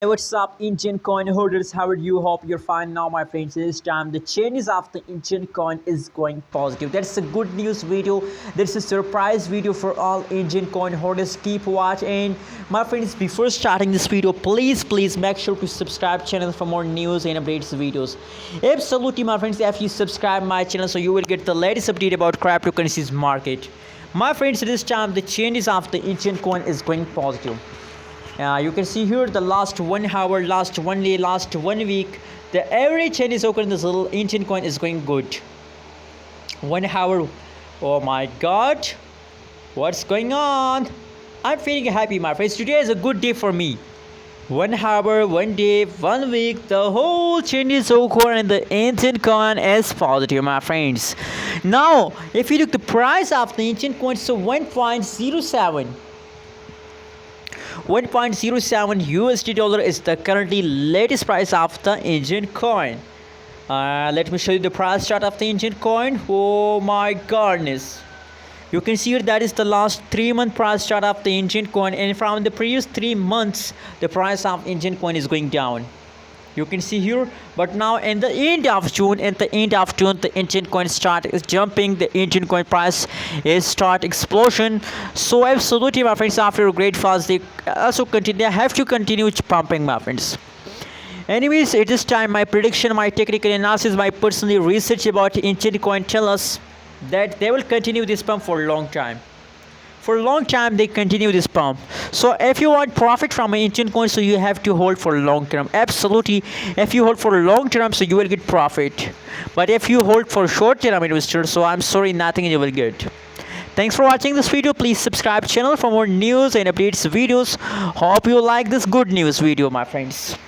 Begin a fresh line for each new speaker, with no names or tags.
Hey, what's up, Indian coin holders? How are you? Hope you're fine now, my friends. This time the changes of the Indian coin is going positive. That's a good news video. That's a surprise video for all Indian coin holders. Keep watching, my friends. Before starting this video, please make sure to subscribe channel for more news and updates videos. Absolutely, my friends. If you subscribe my channel, so you will get the latest update about cryptocurrencies market. My friends, this time the changes of the Indian coin is going positive. You can see here the last 1 hour, last 1 day, last 1 week, the average change is occurring. This little Indian coin is going good. 1 hour, oh my god, what's going on? I'm feeling happy, my friends. Today is a good day for me. 1 hour, 1 day, 1 week, the whole change is occurring and the Indian coin is positive, my friends. Now, if you look the price of the Indian coin, so 1.07 USD dollar is the currently latest price of the Indian coin. Let me show you the price chart of the Indian coin. Oh my goodness, you can see here that is the last 3 month price chart of the Indian coin, and from the previous 3 months the price of Indian coin is going down. You can see here, but now in the end of June, the Indian coin start is jumping. The Indian coin price is start explosion. So absolutely, my friends, after a great fast they also continue, they have to continue pumping, my friends. Anyways, at this time my prediction, my technical analysis, my personal research about Indian coin tell us that they will continue this pump for a long time. For a long time they continue this pump. So if you want profit from an Indian coin, so you have to hold for long term. Absolutely, if you hold for long term, so you will get profit. But if you hold for short term investors, so I'm sorry, nothing you will get. Thanks for watching this video. Please subscribe channel for more news and updates videos. Hope you like this good news video, my friends.